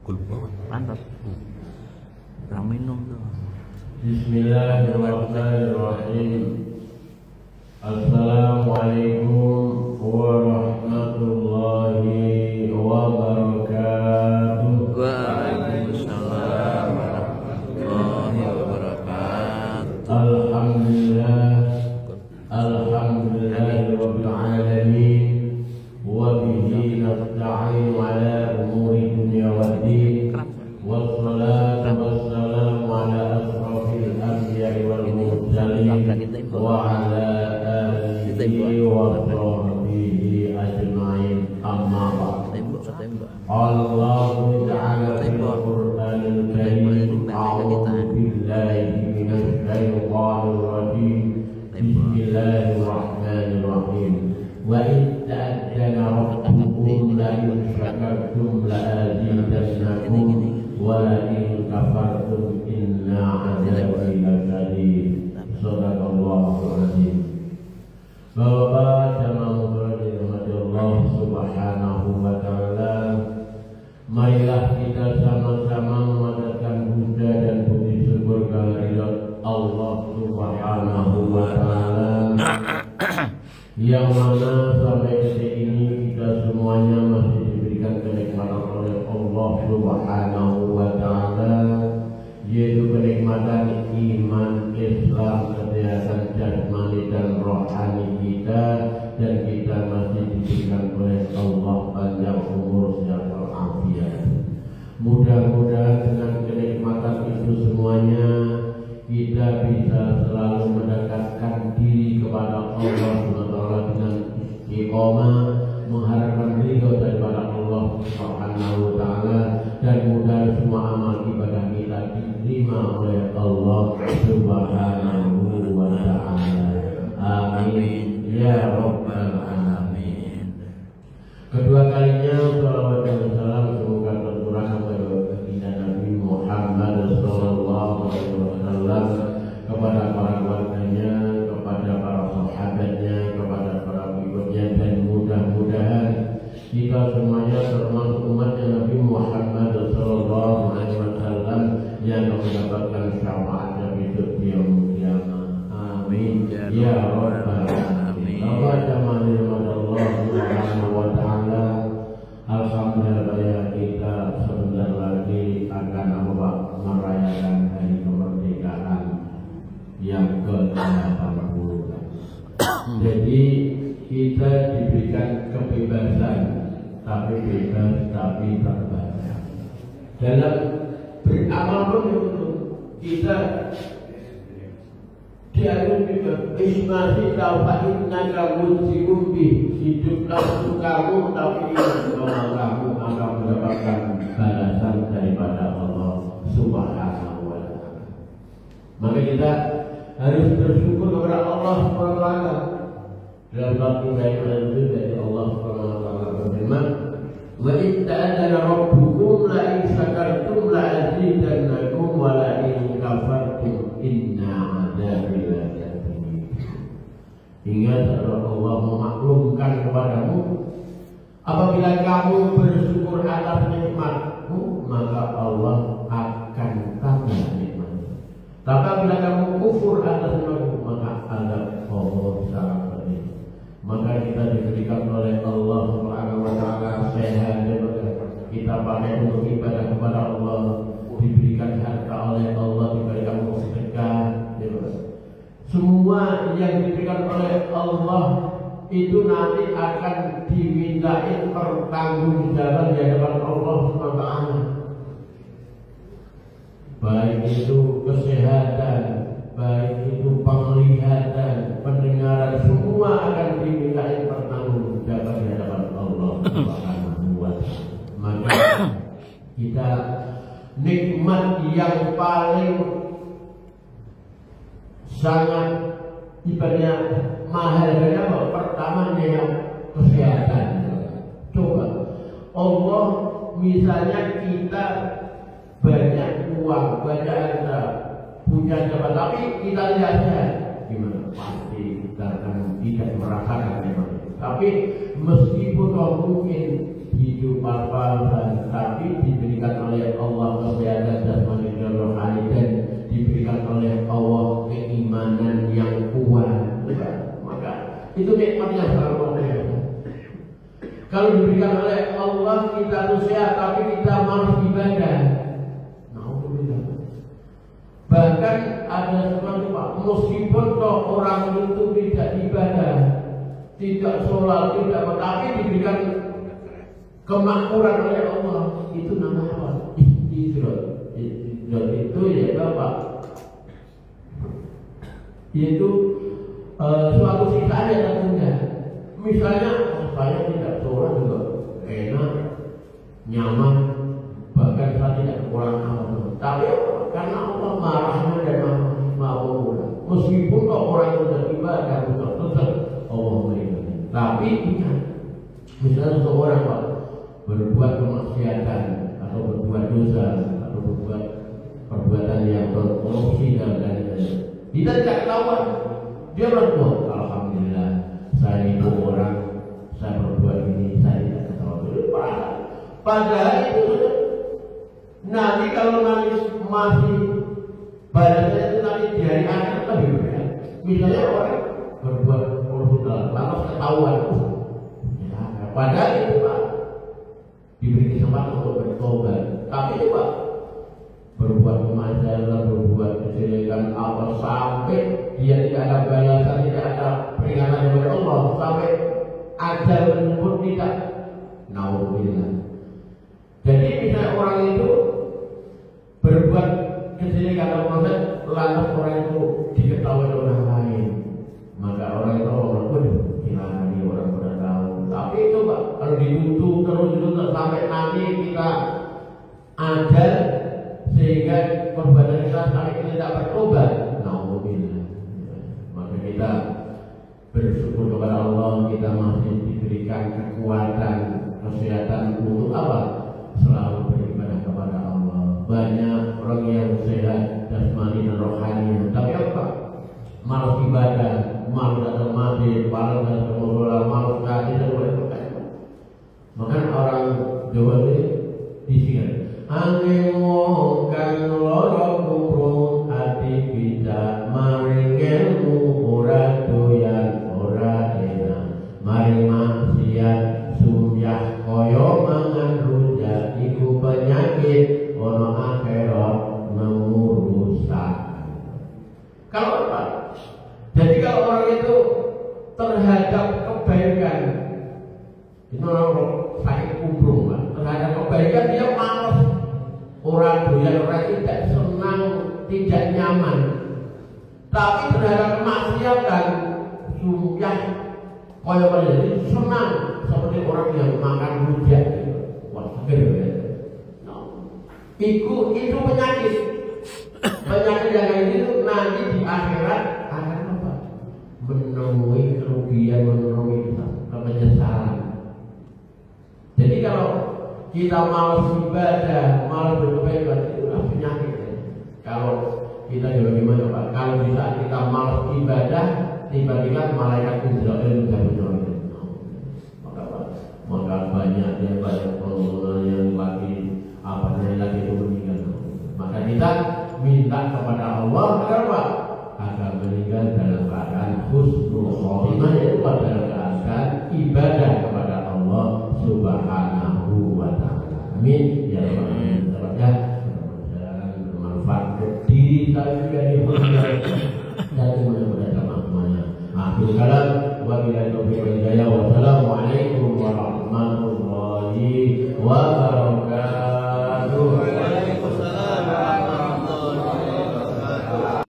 Pantas. Orang minum tuh. Bismillahirrahmanirrahim. Assalamualaikum warahmatullahi wabarakatuh. Waalaikumsalam warahmatullahi wabarakatuh. Alhamdulillahirabbil alamin wa bihi nasta'inu ala umuri dunya waddin. Wassalatu wassalamu ala asrafil anbiya'i wal mursalin wa ala alihi wa sahbihi ajma'in, amma ba'd. Allahu ta'ala fil Qur'anil Karim, a'udzu billahi minasy syaithanir rajim. Bismillahirrahmanirrahim. Wa in ta'azzana rabbukum la in syakartum la azidannakum wa la in kafartum inna 'adzabi lasyadid. Shadaqallahu azim. Bapak jamaah dirahmati Allah Subhanahu wa taala, marilah kita sama-sama memanjatkan puja dan puji syukur kehadirat Allah Subhanahu wa taala, yang mana sampai detik ini kita semuanya masih diberikan kenikmatan oleh Allah Subhanahu wa taala, yaitu kenikmatan iman, Islam, kesehatan jasmani dan rohani kita, dan kita masih diberikan oleh Allah panjang umur sehat walafiat. Mudah-mudahan dengan kenikmatan itu semuanya kita bisa selalu mendekatkan diri kepada Allah SWT dengan istiqomah, mengharapkan ridho daripada Allah Subhanahu wa taala, dan mudah semua amal ibadah kita diterima oleh Allah Subhanahu wa taala. Amin ya rabbal alamin. Kedua kalinya salawat dan salam semoga tercurah kepada baginda Nabi Muhammad sallallahu alaihi wasallam, kepada para keluarganya, kepada para sahabatnya, kepada para pengikutnya, dan mudah-mudahan kita semuanya termasuk umatnya Nabi Muhammad sallallahu alaihi wasallam yang mendapatkan syafaatnya besok di yaumul qiyamah. Amin ya rabbal alamin. Bapak jamaah Allah Subhanahu wa taala, alhamdulillah kita sebentar lagi akan merayakan hari kemerdekaan yang ke-80. Jadi kita diberikan kebebasan, tapi bebas tapi terbatas. Dalam beramal pun itu kita diatur juga ismasi taufahin naga musibum bih, hiduplah untuk kamu, tapi kalau kamu akan mendapatkan balasan daripada Allah Subhanahu wa taala. Maka kita harus bersyukur kepada Allah Subhanahu wa taala. Dalam waktu itu dari Allah Subhanahu wa taala berfirman, wa in ta'adzana rabbukum la in syakartum la azidannakum wa la in kafartum inna 'adzabi lasyadid. Ingat, Allah memaklumkan kepadamu, apabila kamu bersyukur atas nikmatku, maka Allah akan tambah nikmatmu. Tapi apabila kamu kufur atas nikmatku, maka azab Allah sangat pedih. Maka kita diberikan oleh Allah Subhanahu wa taala sehat, kita pakai untuk ibadah kepada Allah, diberikan harta oleh Allah, diberikan sedekah. Semua yang diberikan oleh Allah itu nanti akan dimintain pertanggungjawaban di hadapan Allah Subhanahu wa taala. Baik itu kesehatan, baik itu penglihatan, pendengaran, semua akan dimintai pertanggungjawaban di hadapan Allah Subhanahu wa taala. Maka kita nikmat yang paling sangat ibaratnya mahal dari apa? Pertama yang kesehatan. Coba Allah misalnya kita banyak uang, banyak harta, punya jabatan, tapi kita lihat gimana? Pasti kita akan tidak merasakan memang. Tapi meskipun mungkin hidup pas-pasan, tapi diberikan oleh Allah kesehatan jasmani dan rohani, dan diberikan oleh Allah keimanan yang kuat. Maka itu nikmat yang sangat luar biasa. Kalau diberikan oleh Allah kita tuh sehat, tapi kita malas ibadah. Bahkan ada sesuatu Pak, meskipun toh orang itu tidak ibadah, tidak sholat, tidak, tapi diberikan kemakmuran oleh Allah, itu namanya apa? Istidroj. Istidroj itu ya Bapak, yaitu suatu siksaan yang tentunya. Misalnya saya tidak sholat juga enak, nyaman, bahkan saya tidak kekurangan apa-apa. Tapi karena Allah marahnya dan maafnya, meskipun kok orang itu beribadah tetap Allah beribadah. Tapi ingat, misalnya seseorang Pak berbuat kemaksiatan atau berbuat dosa atau berbuat perbuatan yang berkorupsi dan lain-lain, kita tidak ketahuan, dia berbuat alhamdulillah saya itu orang, saya berbuat ini, saya tidak ketahuan. Padahal itu nanti kalau nanti masih badannya itu nanti di hari akhir lebih berat. Misalnya orang berbuat korupsi lalu ketahuan, ya, padahal itu Pak diberi kesempatan untuk bertobat, tapi itu Pak berbuat kemaksiatan, berbuat kejelekan apa sampai dia tidak ada balasan, tidak ada peringatan dari Allah, sampai ajal menyebut tidak. Nauzubillah. Jadi misalnya orang itu berbuat kejelekan atau proses, lantas orang itu diketahui oleh orang lain, maka orang itu kira dia orang sudah tahu. Tapi itu Pak, kalau ditutup terus sampai nanti kita ada sehingga perbuatan kita sampai kita tidak bertobat, nauzubillah. Maka kita bersyukur kepada Allah, kita masih diberikan kekuatan, kesehatan untuk apa? Selalu beribadah kepada Allah. Banyak orang yang sehat jasmani dan rohani, tapi apa? Malas ibadah, malas datang masjid, malas datang musola, malas ngaji dan lain-lain. Maka orang Jawa ini disingkat, angin kan loro kurung hati bisa maring ilmu ora doyan ora enak maring maksiat sumyah koyo mangan rujak iku penyakit ono akhirat nemu rusak. Kalau apa? Jadi kalau orang itu terhadap kebaikan, itu orang sakit kumbrung Pak, terhadap kebaikan dia malas, orang doyan, orang tidak senang, tidak nyaman. Tapi terhadap kemaksiatan sumyah koyo jadi senang, seperti orang yang makan rujak. Wah, seger ya. Itu penyakit. Penyakit yang kayak itu nanti di akhirat akan apa? Menemui kerugian, menemui penyesalan. Jadi kalau kita malas ibadah, malas berkebaikan, itu adalah penyakit. Kalau kita juga gimana Pak? Kalau di saat kita malas ibadah, tiba-tiba malaikat Israel mencabut. Maka banyak pengguna yang lagi lagi itu meninggal. Maka kita minta kepada Allah agar meninggal dalam keadaan husnul khotimah, yaitu dalam keadaan ibadah kepada Allah Subhanahu wa taala. Amin ya rabbal alamin. Bermanfaat untuk diri saya juga dan mudah-mudahan sama semuanya. Akhirul kalam wa billahi taufiq wal hidayah wa salam.